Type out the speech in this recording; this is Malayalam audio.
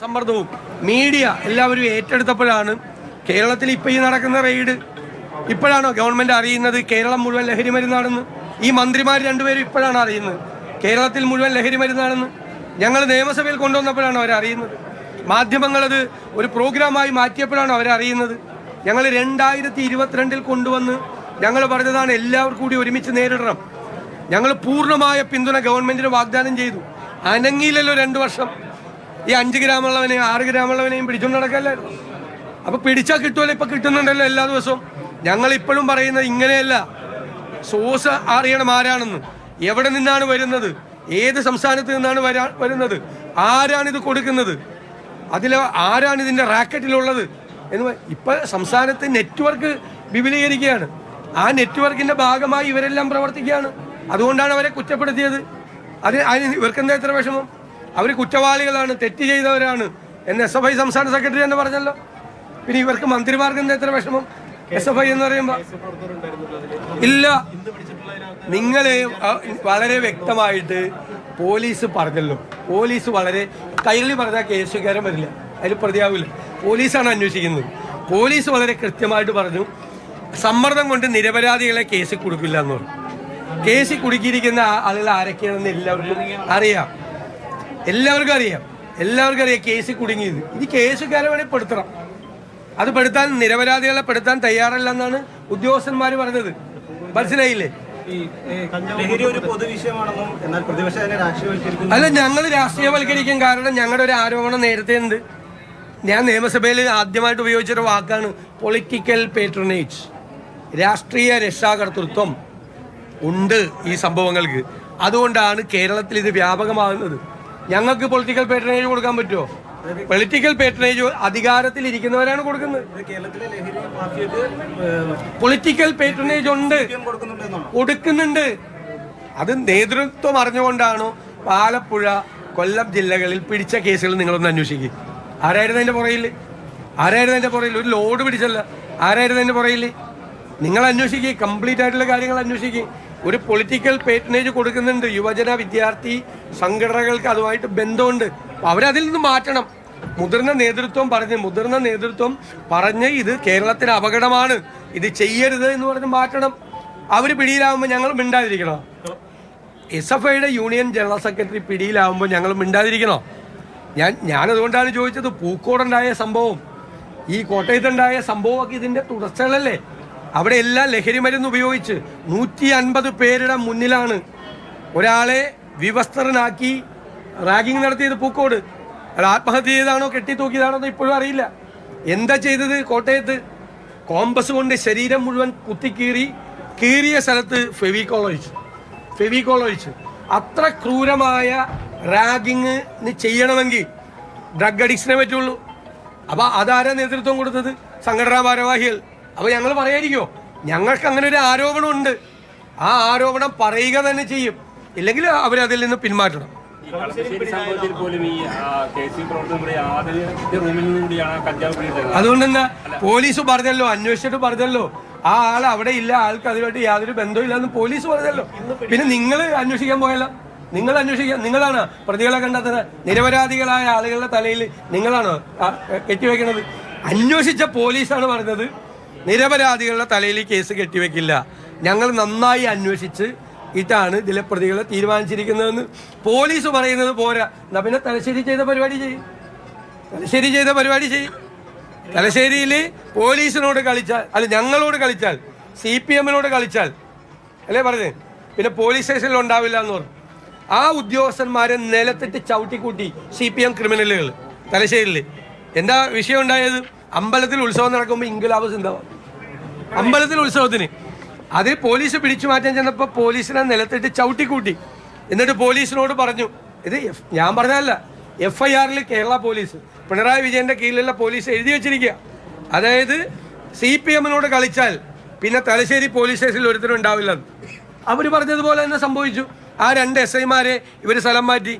സമ്മർദ്ദവും മീഡിയ എല്ലാവരും ഏറ്റെടുത്തപ്പോഴാണ് കേരളത്തിൽ ഇപ്പോൾ ഈ നടക്കുന്ന റെയ്ഡ് ഇപ്പോഴാണോ ഗവൺമെൻറ് അറിയുന്നത് കേരളം മുഴുവൻ ലഹരി മരുന്നാണെന്ന്? ഈ മന്ത്രിമാർ രണ്ടുപേരും ഇപ്പോഴാണ് അറിയുന്നത് കേരളത്തിൽ മുഴുവൻ ലഹരി മരുന്നാണെന്ന്. ഞങ്ങൾ നിയമസഭയിൽ കൊണ്ടുവന്നപ്പോഴാണ് അവരറിയുന്നത്. മാധ്യമങ്ങളത് ഒരു പ്രോഗ്രാമായി മാറ്റിയപ്പോഴാണ് അവരറിയുന്നത്. ഞങ്ങൾ 2022 കൊണ്ടുവന്ന് ഞങ്ങൾ പറഞ്ഞതാണ് എല്ലാവർക്കും കൂടി ഒരുമിച്ച് നേരിടണം. ഞങ്ങൾ പൂർണ്ണമായ പിന്തുണ ഗവൺമെൻറ്റിന് വാഗ്ദാനം ചെയ്തു. അനങ്ങിയില്ലല്ലോ 2 വർഷം. ഈ 5 ഗ്രാമുള്ളവനെയും 6 ഗ്രാമുള്ളവനെയും പിടിച്ചുകൊണ്ട് നടക്കല്ലായിരുന്നു. അപ്പോൾ പിടിച്ചാൽ കിട്ടുമല്ലോ, ഇപ്പം കിട്ടുന്നുണ്ടല്ലോ എല്ലാ ദിവസവും. ഞങ്ങളിപ്പോഴും പറയുന്നത് ഇങ്ങനെയല്ല. സോഴ്സ് അറിയണം ആരാണെന്ന്, എവിടെ നിന്നാണ് വരുന്നത്, ഏത് സംസ്ഥാനത്ത് നിന്നാണ് വരുന്നത്, ആരാണിത് കൊടുക്കുന്നത്, അതിൽ ആരാണ് ഇതിൻ്റെ റാക്കറ്റിലുള്ളത് എന്ന്. ഇപ്പം സംസ്ഥാനത്ത് നെറ്റ്വർക്ക് വിപുലീകരിക്കുകയാണ്. ആ നെറ്റ്വർക്കിൻ്റെ ഭാഗമായി ഇവരെല്ലാം പ്രവർത്തിക്കുകയാണ്. അതുകൊണ്ടാണ് അവരെ കുറ്റപ്പെടുത്തിയത്. അതിന് ഇവർക്കെന്താ ഇത്ര വിഷമം? അവർ കുറ്റവാളികളാണ്, തെറ്റ് ചെയ്തവരാണ് എന്ന് SFI സംസ്ഥാന സെക്രട്ടറി തന്നെ പറഞ്ഞല്ലോ. പിന്നെ ഇവർക്ക് മന്ത്രിമാർക്ക് എന്താ ഇത്ര വിഷമം? SFI എന്ന് പറയുമ്പോൾ ഇല്ല. നിങ്ങൾ വളരെ വ്യക്തമായിട്ട് പോലീസ് പറഞ്ഞല്ലോ. പോലീസ് വളരെ കൈരളി പറഞ്ഞാൽ കേസുകാരൻ വരില്ല, അതിൽ പ്രതിയാവില്ല. പോലീസാണ് അന്വേഷിക്കുന്നത്. പോലീസ് വളരെ കൃത്യമായിട്ട് പറഞ്ഞു, സമ്മർദ്ദം കൊണ്ട് നിരപരാധികളെ കേസിൽ കൊടുക്കില്ല എന്ന് പറഞ്ഞു. കേസിൽ കുടുക്കിയിരിക്കുന്ന ആളുകൾ ആരൊക്കെയാണെന്ന് എല്ലാവർക്കും അറിയാം കേസിൽ കുടുങ്ങിയത്. ഇത് കേസുകാരെ വേണേൽ പെടുത്തണം. അത് പെടുത്താൻ, നിരപരാധികളെ പെടുത്താൻ തയ്യാറല്ലെന്നാണ് ഉദ്യോഗസ്ഥന്മാർ പറഞ്ഞത്. മനസ്സിലായില്ലേ? അല്ല, ഞങ്ങൾ രാഷ്ട്രീയവൽക്കരിക്കും. കാരണം ഞങ്ങളുടെ ഒരു ആരോപണം നേരത്തെ ഉണ്ട്. ഞാൻ നിയമസഭയിൽ ആദ്യമായിട്ട് ഉപയോഗിച്ചൊരു വാക്കാണ് പൊളിറ്റിക്കൽ പേട്രണേജ്. രാഷ്ട്രീയ രക്ഷാകർതൃത്വം ഉണ്ട് ഈ സംഭവങ്ങൾക്ക്. അതുകൊണ്ടാണ് കേരളത്തിൽ ഇത് വ്യാപകമാകുന്നത്. ഞങ്ങൾക്ക് പൊളിറ്റിക്കൽ പേട്രണേജ് കൊടുക്കാൻ പറ്റുമോ? പൊളിറ്റിക്കൽ പേട്രണേജ് അധികാരത്തിൽ ഇരിക്കുന്നവരാണ് കൊടുക്കുന്നത്. പൊളിറ്റിക്കൽ പേട്രണേജ് ഉണ്ട്, കൊടുക്കുന്നുണ്ട്. അത് നേതൃത്വം അറിഞ്ഞുകൊണ്ടാണോ? ആലപ്പുഴ, കൊല്ലം ജില്ലകളിൽ പിടിച്ച കേസുകൾ നിങ്ങളൊന്ന് അന്വേഷിക്കുക. ആരായിരുന്നു അതിൻ്റെ പുറയിൽ? ഒരു ലോഡ് പിടിച്ചല്ല. ആരായിരുന്നു അതിൻ്റെ പുറയിൽ? നിങ്ങൾ അന്വേഷിക്കുക. കംപ്ലീറ്റ് ആയിട്ടുള്ള കാര്യങ്ങൾ അന്വേഷിക്കുക. ഒരു പൊളിറ്റിക്കൽ പേട്രണേജ് കൊടുക്കുന്നുണ്ട്. യുവജന വിദ്യാർത്ഥി സംഘടനകൾക്ക് അതുമായിട്ട് ബന്ധമുണ്ട്. അവരതിൽ നിന്ന് മാറ്റണം. മുതിർന്ന നേതൃത്വം പറഞ്ഞ് ഇത് കേരളത്തിന് അപകടമാണ്, ഇത് ചെയ്യരുത് എന്ന് പറഞ്ഞ് മാറ്റണം. അവർ പിടിയിലാവുമ്പോൾ ഞങ്ങൾ മിണ്ടാതിരിക്കണോ? SFIയുടെ യൂണിയൻ ജനറൽ സെക്രട്ടറി പിടിയിലാവുമ്പോൾ ഞങ്ങൾ മിണ്ടാതിരിക്കണോ? ഞാനതുകൊണ്ടാണ് ചോദിച്ചത്. പൂക്കോടുണ്ടായ സംഭവം, ഈ കോട്ടയത്തുണ്ടായ സംഭവമൊക്കെ ഇതിൻ്റെ തുടർച്ചകളല്ലേ? അവിടെ എല്ലാം ലഹരി മരുന്ന് ഉപയോഗിച്ച് 150 പേരുടെ മുന്നിലാണ് ഒരാളെ വിവസ്ത്രനാക്കി റാഗിങ് നടത്തിയത്. പൂക്കോട് അത് ആത്മഹത്യ ചെയ്താണോ കെട്ടിത്തൂക്കിയതാണോ എന്ന് ഇപ്പോഴും അറിയില്ല. എന്താ ചെയ്തത്? കോട്ടയത്ത് കോമ്പസ് കൊണ്ട് ശരീരം മുഴുവൻ കീറിയ സ്ഥലത്ത് ഫെവിക്കോൾ ഒഴിച്ചു. അത്ര ക്രൂരമായ റാഗിങ് ചെയ്യണമെങ്കിൽ ഡ്രഗ് അഡിക്ഷനെ പറ്റുള്ളൂ. അപ്പോൾ അതാരാ നേതൃത്വം കൊടുത്തത്? സംഘടനാ ഭാരവാഹികൾ. അപ്പോൾ ഞങ്ങൾ പറയാതിരിക്കുമോ? ഞങ്ങൾക്ക് അങ്ങനെ ഒരു ആരോപണമുണ്ട്. ആ ആരോപണം പറയുക തന്നെ ചെയ്യും. ഇല്ലെങ്കിൽ അവരതിൽ നിന്ന് പിന്മാറ്റണം. അതുകൊണ്ട് തന്നെ പോലീസ് പറഞ്ഞല്ലോ, അന്വേഷിച്ചിട്ട് പറഞ്ഞല്ലോ, ആ ആൾ അവിടെ ഇല്ല, ആൾക്ക് അതുമായിട്ട് യാതൊരു ബന്ധവും ഇല്ലെന്ന് പോലീസ് പറഞ്ഞല്ലോ. പിന്നെ നിങ്ങൾ അന്വേഷിക്കാൻ പോയല്ലോ. നിങ്ങളാണ് പ്രതികളെ കണ്ടെത്തുന്നത്. നിരപരാധികളായ ആളുകളുടെ തലയിൽ നിങ്ങളാണ് കെട്ടിവെക്കുന്നത്. അന്വേഷിച്ച പോലീസാണ് പറഞ്ഞത് നിരപരാധികളുടെ തലയിൽ കേസ് കെട്ടിവെക്കില്ല, ഞങ്ങൾ നന്നായി അന്വേഷിച്ച് ഇതാണ് ഇതിലെ പ്രതികളെ തീരുമാനിച്ചിരിക്കുന്നതെന്ന് പോലീസ് പറയുന്നത് പോരാ. എന്നാ പിന്നെ തലശ്ശേരി ചെയ്ത പരിപാടി ചെയ്യും. തലശ്ശേരിയിൽ പോലീസിനോട് കളിച്ചാൽ, അല്ല ഞങ്ങളോട് കളിച്ചാൽ, CPM-നോട് കളിച്ചാൽ അല്ലേ പറഞ്ഞത്, പിന്നെ പോലീസ് സ്റ്റേഷനിൽ ഉണ്ടാവില്ല എന്ന് പറഞ്ഞു. ആ ഉദ്യോഗസ്ഥന്മാരെ നിലത്തിട്ട് ചവിട്ടിക്കൂട്ടി CPM ക്രിമിനലുകൾ തലശ്ശേരിയിൽ. എന്താ വിഷയം ഉണ്ടായത്? അമ്പലത്തിൽ ഉത്സവം നടക്കുമ്പോൾ ഇൻക്ലാബ് സിന്ദാബാദ്. അമ്പലത്തിൽ ഉത്സവത്തിന് അത് പോലീസ് പിടിച്ചു മാറ്റാൻ ചെന്നപ്പോൾ പോലീസിനെ നിലത്തിട്ട് ചവിട്ടിക്കൂട്ടി. എന്നിട്ട് പോലീസിനോട് പറഞ്ഞു, ഇത് ഞാൻ പറഞ്ഞതല്ല, FIR-ൽ കേരള പോലീസ്, പിണറായി വിജയൻ്റെ കീഴിലുള്ള പോലീസ് എഴുതി വെച്ചിരിക്കുക. അതായത് CPM-നോട് കളിച്ചാൽ പിന്നെ തലശ്ശേരി പോലീസ് സ്റ്റേഷനിൽ ഒരുത്തരും ഉണ്ടാവില്ലെന്ന് അവർ പറഞ്ഞതുപോലെ തന്നെ സംഭവിച്ചു. ആ 2 SI-മാരെ ഇവർ സ്ഥലം മാറ്റി.